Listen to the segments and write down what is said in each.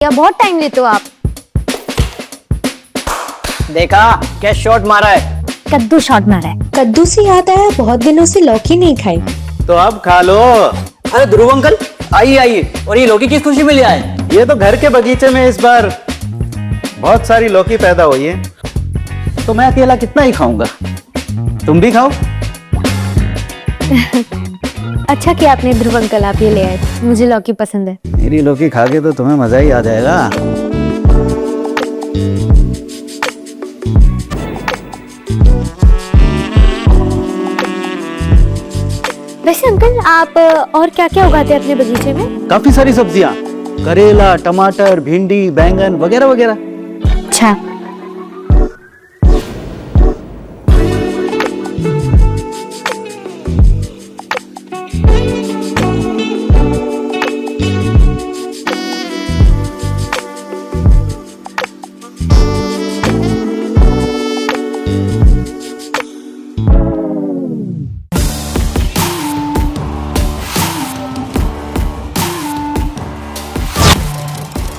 या बहुत टाइम लेते हो आप। देखा क्या शॉट मारा है। कद्दू शॉट मारा है। कद्दू से याद आया, बहुत दिनों से लौकी नहीं खाई। तो अब खा लो। अरे ध्रुव अंकल आइए आइए। और ये लौकी किस खुशी में ले आए? ये तो घर के बगीचे में इस बार बहुत सारी लौकी पैदा हुई है, तो मैं अकेला कितना ही खाऊंगा, तुम भी खाओ। अच्छा किया आपने ध्रुव अंकल, आप ये ले आए, मुझे लौकी पसंद है। मेरी लौकी खा के तो तुम्हें मजा ही आ जाएगा। वैसे अंकल आप और क्या क्या उगाते हैं अपने बगीचे में? काफी सारी सब्जियां, करेला, टमाटर, भिंडी, बैंगन वगैरह वगैरह। अच्छा,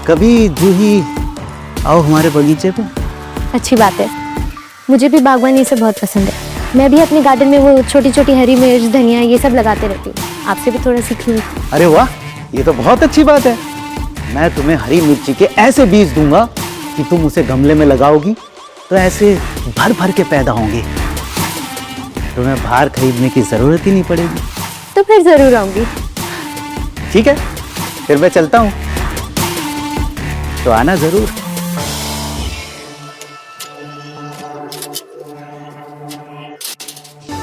कभी जूही आओ हमारे बगीचे पे। अच्छी बात है। मुझे भी बागवानी से बहुत पसंद है। मैं भी अपने गार्डन में वो छोटी छोटी हरी मिर्च, धनिया ये सब लगाते रहती हूँ। आपसे भी थोड़ा सीखी हूँ। अरे वाह, ये तो बहुत अच्छी बात है। मैं तुम्हें हरी मिर्ची के ऐसे बीज दूंगा कि तुम उसे गमले में लगाओगी तो ऐसे भर भर के पैदा होंगे। तुम्हें बाहर खरीदने की जरूरत ही नहीं पड़ेगी। तो फिर जरूर आऊंगी। ठीक है, फिर मैं चलता हूँ, तो आना जरूर।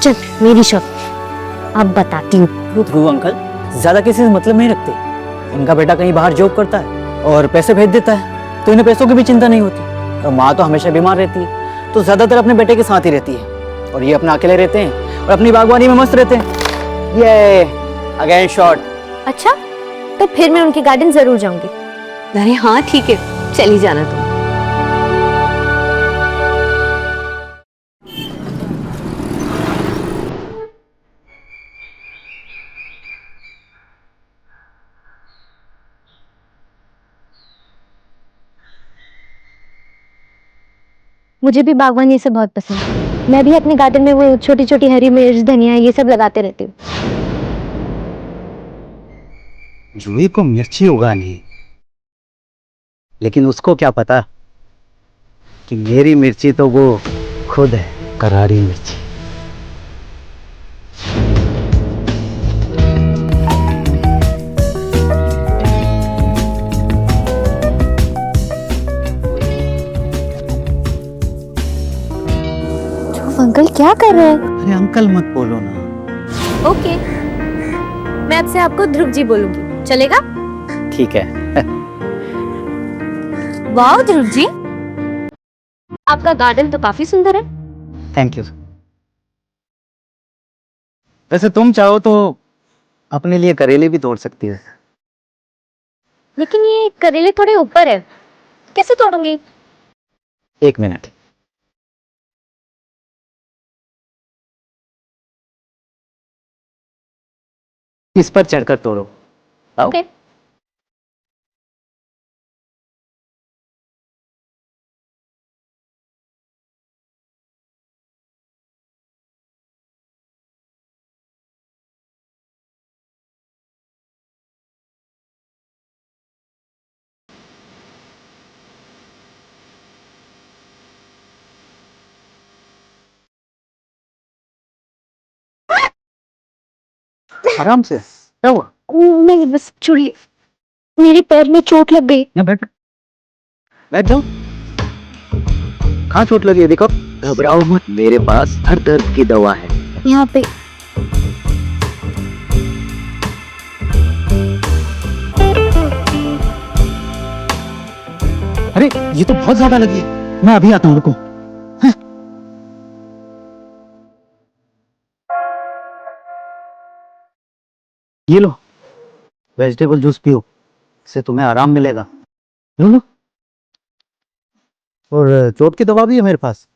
चल मेरी शॉप, अब बताती हूँ। तो ध्रुव अंकल ज्यादा किसी से मतलब नहीं रखते। इनका बेटा कहीं बाहर जॉब करता है और पैसे भेज देता है, तो इन्हें पैसों की भी चिंता नहीं होती। और माँ तो हमेशा बीमार रहती है, तो ज्यादातर अपने बेटे के साथ ही रहती है। और ये अपना अकेले रहते हैं और अपनी बागवानी में मस्त रहते हैं। ये अगेन शॉट। अच्छा, तो फिर मैं उनके गार्डन जरूर जाऊंगी। अरे हाँ ठीक है, चली जाना तुम। मुझे भी बागवानी से बहुत पसंद है। मैं भी अपने गार्डन में वो छोटी छोटी हरी मिर्च, धनिया ये सब लगाते रहती हूँ। जूही को मिर्ची उगानी, लेकिन उसको क्या पता कि मेरी मिर्ची तो वो खुद है, करारी मिर्ची। अंकल क्या कर रहे हैं? अरे अंकल मत बोलो ना। ओके, मैं अब से आपको ध्रुव जी बोलूंगी, चलेगा? ठीक है। वाह ध्रुव जी, आपका गार्डन तो काफी सुंदर है। Thank you. वैसे तुम चाहो तो अपने लिए करेले भी तोड़ सकती है। लेकिन ये करेले थोड़े ऊपर है, कैसे तोड़ूंगी? एक मिनट। इस पर चढ़कर तोड़ो। आओ। ओके। आराम से, क्या हुआ? मैं बस चुड़ी, मेरे पैर में चोट लग गई। यहाँ बैठ, बैठ जाओ। कहाँ चोट लगी है देखो। घबराओ मत, मेरे पास हर दर्द की दवा है। यहाँ पे। अरे ये तो बहुत ज्यादा लगी है, मैं अभी आता हूँ, रुको। हैं? ये लो, वेजिटेबल जूस पियो, इससे तुम्हें आराम मिलेगा। लो लो। और चोट की दवा भी है मेरे पास।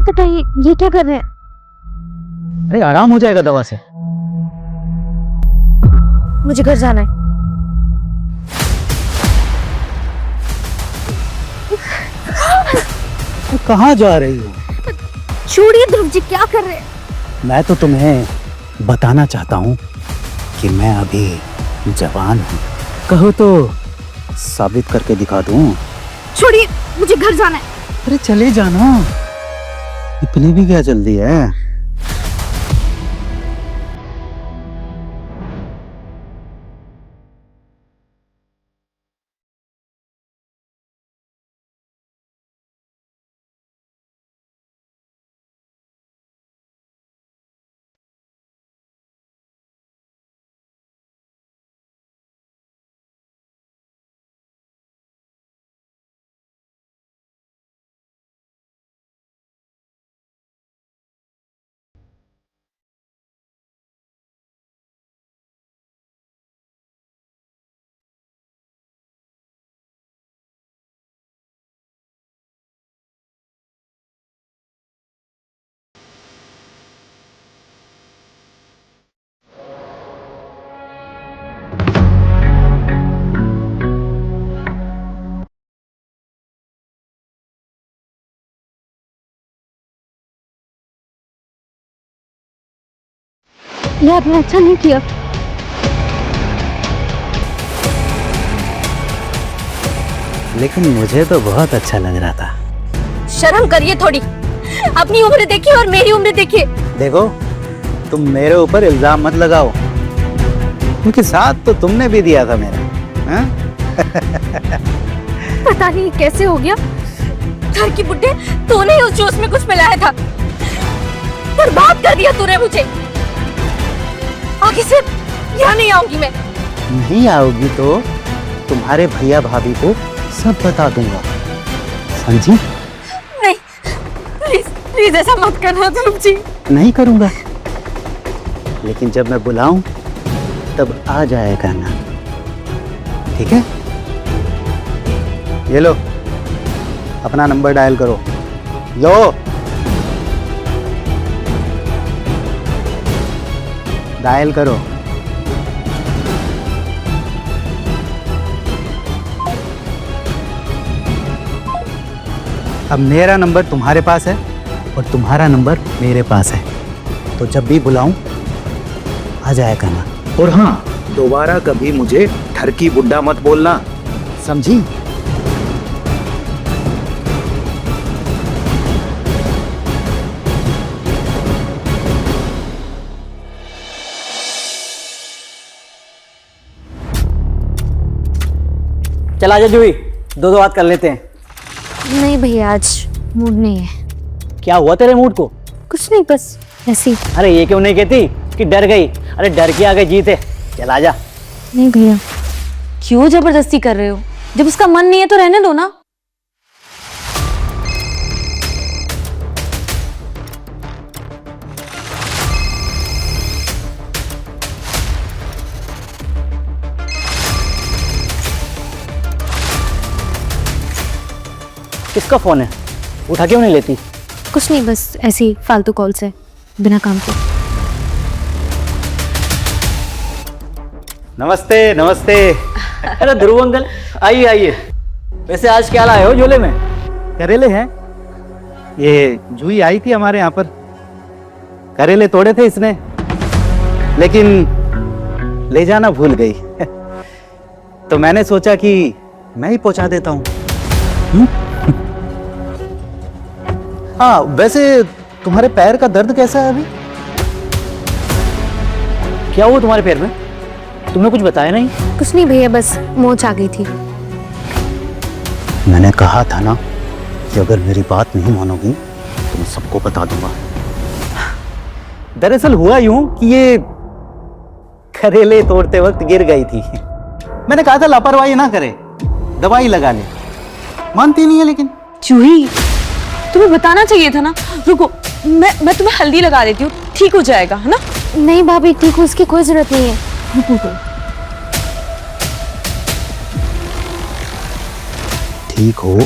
हाथ हटाइए, ये क्या कर रहे हैं? अरे आराम हो जाएगा दवा से। मुझे घर जाना है। तो कहाँ जा रही हो? छोड़िए ध्रुव जी, क्या कर रहे हैं? मैं तो तुम्हें बताना चाहता हूँ कि मैं अभी जवान हूँ। कहो तो साबित करके दिखा दूँ। छोड़िए, मुझे घर जाना है। अरे चले जाना, इतनी भी क्या जल्दी है? ये आपने अच्छा नहीं किया। लेकिन मुझे तो बहुत अच्छा लग रहा था। शर्म करिए थोड़ी, अपनी उम्र देखिए और मेरी उम्र देखिए। देखो, तुम मेरे ऊपर इल्जाम मत लगाओ, क्योंकि साथ तो तुमने भी दिया था मेरा। हाँ? पता नहीं कैसे हो गया। घर की बुड्ढे, तूने उस जूस में कुछ मिलाया था, बर्बाद कर दिया तूने मुझे। आगे से यहाँ नहीं आऊंगी मैं। नहीं आओगी तो तुम्हारे भैया भाभी को सब बता दूंगा, समझी? नहीं, प्लीज प्लीज ऐसा मत करना ध्रुव जी। नहीं करूंगा, लेकिन जब मैं बुलाऊं तब आ जाएगा ना, ठीक है? ये लो, अपना नंबर डायल करो। लो, डायल करो। अब मेरा नंबर तुम्हारे पास है और तुम्हारा नंबर मेरे पास है, तो जब भी बुलाऊं आ जाया करना। और हाँ, दोबारा कभी मुझे ठरकी बुड्ढा मत बोलना, समझी? चला जा जूही, दो दो बात कर लेते हैं। नहीं भैया, आज मूड नहीं है। क्या हुआ तेरे मूड को? कुछ नहीं, बस ऐसे ही। अरे ये क्यों नहीं कहती कि डर गई? अरे डर के आगे जीते। चला जा। नहीं भैया। क्यों जबरदस्ती कर रहे हो? जब उसका मन नहीं है तो रहने दो ना। किसका फोन है? उठा क्यों नहीं लेती? कुछ नहीं, बस ऐसे ही फालतू कॉल्स है, बिना काम के। नमस्ते नमस्ते। अरे ध्रुव अंकल, आइए आइए। वैसे आज क्या लाए हो झोले में? करेले हैं। ये जूही आई थी हमारे यहाँ पर, करेले तोड़े थे इसने, लेकिन ले जाना भूल गई। तो मैंने सोचा कि मैं ही पहुंचा देता हूँ। हाँ, वैसे तुम्हारे पैर का दर्द कैसा है अभी? क्या हुआ तुम्हारे पैर में? तुमने कुछ बताया नहीं? कुछ नहीं भैया, बस मोच आ गई थी। मैंने कहा था ना कि अगर मेरी बात नहीं मानोगी तो मैं सबको बता दूंगा। दरअसल हुआ यूं कि ये करेले तोड़ते वक्त गिर गई थी। मैंने कहा था लापरवाही ना करे, दवाई लगा ले। मानती नहीं है लेकिन। जूही, तुम्हें बताना चाहिए था ना। रुको, मैं तुम्हें हल्दी लगा देती हूँ, ठीक हो जाएगा, है ना? नहीं भाभी, ठीक हो, उसकी कोई जरूरत नहीं है। ठीक हो,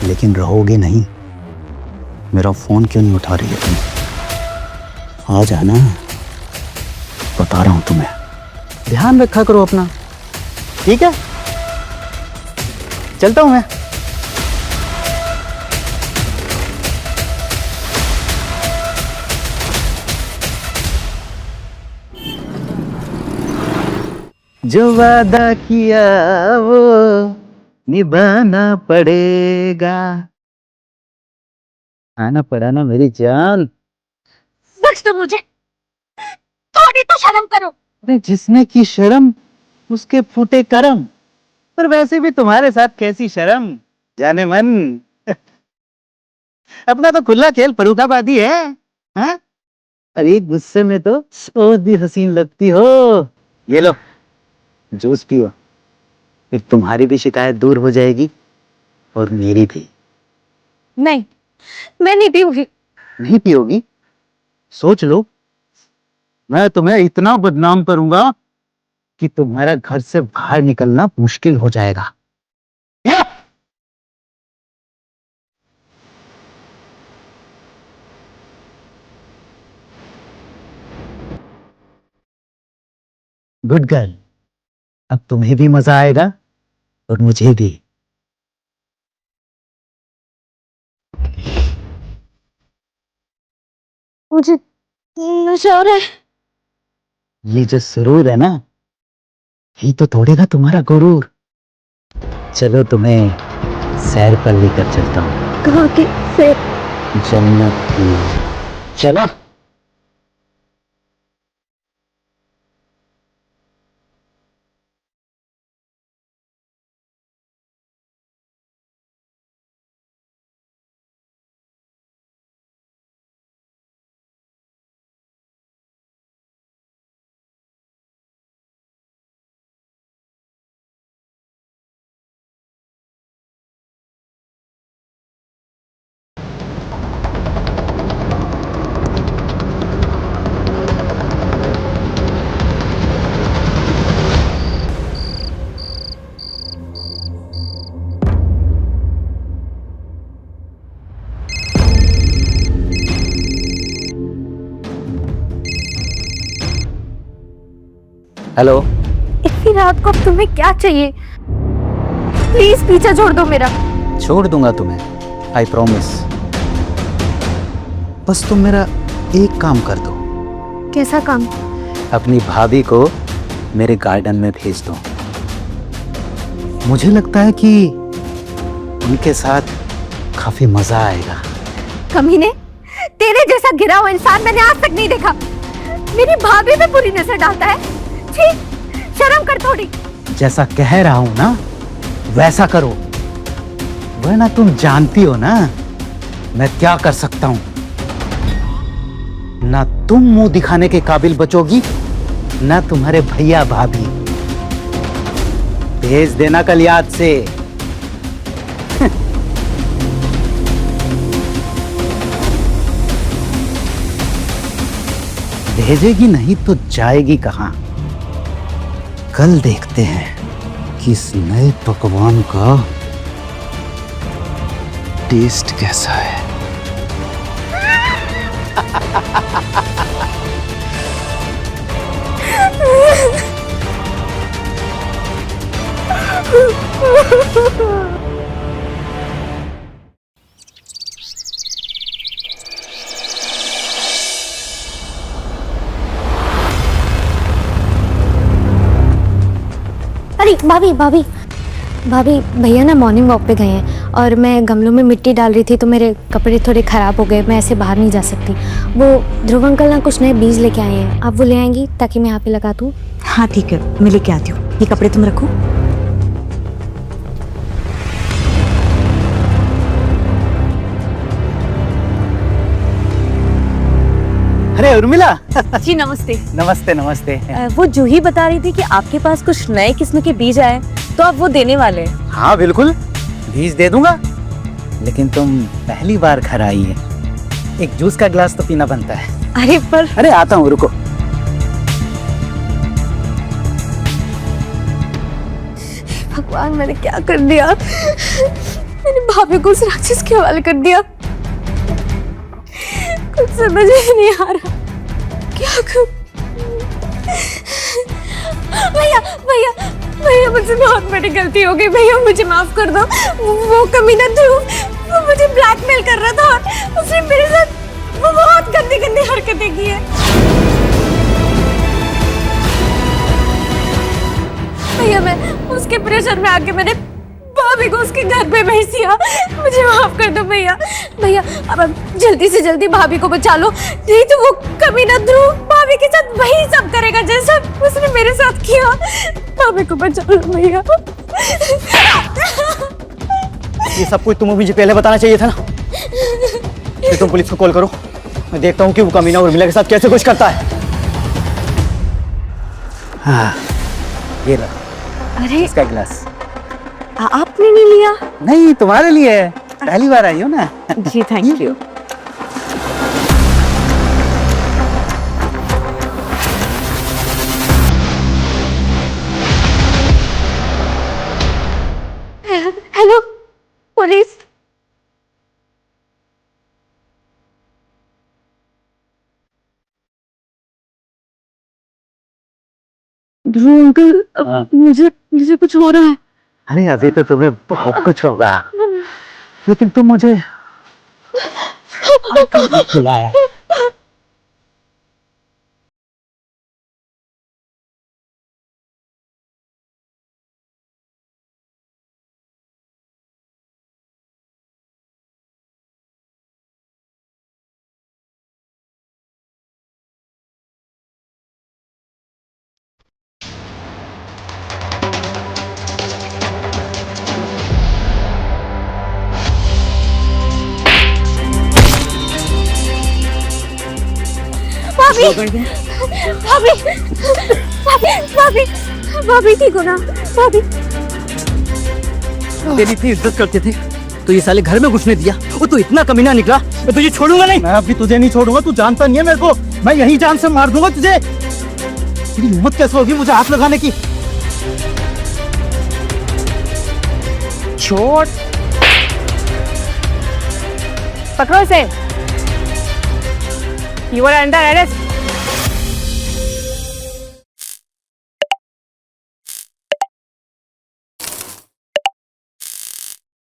लेकिन रहोगे नहीं। मेरा फोन क्यों नहीं उठा रही है तुम? आ जाना, बता रहा हूं तुम्हें। ध्यान रखा करो अपना, ठीक है? चलता हूं मैं। जो वादा किया वो निभाना पड़ेगा। आना पड़ा ना मेरी जान। बख्श दो मुझे, थोड़ी तो शर्म करो। अरे जिसने की शर्म उसके फूटे करम। पर वैसे भी तुम्हारे साथ कैसी शर्म, जाने मन। अपना तो खुला खेल फर्रुखाबादी है, हाँ? अरे गुस्से में तो बहुत भी हसीन लगती हो। ये लो जूस पियो, फिर तुम्हारी भी शिकायत दूर हो जाएगी और मेरी भी। नहीं, मैं नहीं पीऊंगी। नहीं पियोगी? सोच लो, मैं तुम्हें इतना बदनाम करूंगा कि तुम्हारा घर से बाहर निकलना मुश्किल हो जाएगा। गुड गर्ल, अब तुम्हें भी मजा आएगा और मुझे भी। मुझे नशा हो रहा है। ये जो सुरूर है ना, ये तो तोड़ेगा तुम्हारा गुरूर। चलो तुम्हें सैर पर लेकर चलता हूँ। कहाँ की से? जन्नत की। चलो। हेलो। इतनी रात को अब तुम्हें क्या चाहिए? प्लीज पीछा छोड़ दो मेरा। छोड़ दूंगा तुम्हें, आई प्रॉमिस। बस तुम मेरा एक काम कर दो। कैसा काम? अपनी भाभी को मेरे गार्डन में भेज दो। मुझे लगता है कि उनके साथ काफी मजा आएगा। कमीने, तेरे जैसा गिरा हुआ इंसान मैंने आज तक नहीं देखा। मेरी भाभी पे बुरी नजर डालता है। छी, शर्म कर थोड़ी। जैसा कह रहा हूं ना वैसा करो, वरना तुम जानती हो ना मैं क्या कर सकता हूं। ना तुम मुंह दिखाने के काबिल बचोगी, ना तुम्हारे भैया भाभी। भेज देना कल याद से। भेजेगी नहीं तो जाएगी कहां? कल देखते हैं कि इस नए पकवान का टेस्ट कैसा है। अरे भाभी भाभी भाभी, भैया ना मॉर्निंग वॉक पे गए हैं और मैं गमलों में मिट्टी डाल रही थी तो मेरे कपड़े थोड़े ख़राब हो गए। मैं ऐसे बाहर नहीं जा सकती। वो ध्रुव अंकल ना कुछ नए बीज लेके आए हैं, आप वो ले आएंगी ताकि मैं यहाँ पे लगा दूँ? हाँ ठीक है, मैं लेके आती हूँ। ये कपड़े तुम रखो। अरे उर्मिला। जी नमस्ते। नमस्ते नमस्ते। वो जूही बता रही थी कि आपके पास कुछ नए किस्म के बीज आए, तो आप वो देने वाले हैं। हाँ बिल्कुल, बीज दे दूंगा, लेकिन तुम पहली बार घर आई है, एक जूस का गिलास तो पीना बनता है। अरे आता हूँ, रुको। भगवान, मैंने क्या कर दिया? मैंने भाभी को उस राक्षस के हवाले कर दिया। कुछ समझ ही नहीं आ रहा, क्या करूं? भैया भैया भैया, मुझसे बहुत बड़ी गलती हो गई भैया, मुझे माफ कर दो। वो कमीना ध्रुव, वो मुझे ब्लैकमेल कर रहा था और उसने मेरे साथ वो बहुत गंदी गंदी हरकतें की है। भैया मैं उसके प्रेशर में आके मैंने भाभी को उसके घर पे भेज दिया, मुझे माफ कर दो भैया। भैया अब जल्दी से जल्दी भाभी को बचा लो, नहीं तो वो कमीना ध्रुव भाभी के साथ वही सब करेगा जैसा उसने मेरे साथ किया। भाभी को बचा लो भैया। ये सब कुछ तुम्हें मुझे पहले बताना चाहिए था ना। फिर तुम पुलिस को कॉल करो, मैं देखता हूँ कि वो कमीना उर्मिला के साथ कैसे कुछ करता है। हाँ, ये रहा अरे इसका गिलास। आपने नहीं लिया? नहीं, तुम्हारे लिए है, पहली बार आई हो ना। जी thank you. Hello police. Dhruv uncle, मुझे मुझे कुछ हो रहा है। अरे अभी तो तुम्हें बहुत कुछ होगा, लेकिन तुम मुझे बुलाया। भाभी भाभी भाभी भाभी भाभी ठीक हो ना भाभी? तेरी इतनी इज्जत करते थे तो ये साले घर में घुसने दिया, वो तो इतना कमीना निकला, मैं तुझे छोड़ूंगा नहीं। मैं अभी तुझे नहीं छोड़ूंगा, तू जानता नहीं है मेरे को, मैं यही जान से मार दूंगा तुझे। तेरी हिम्मत कैसे होगी मुझे हाथ लगाने की? चोट पकड़ो इसे। You are under arrest.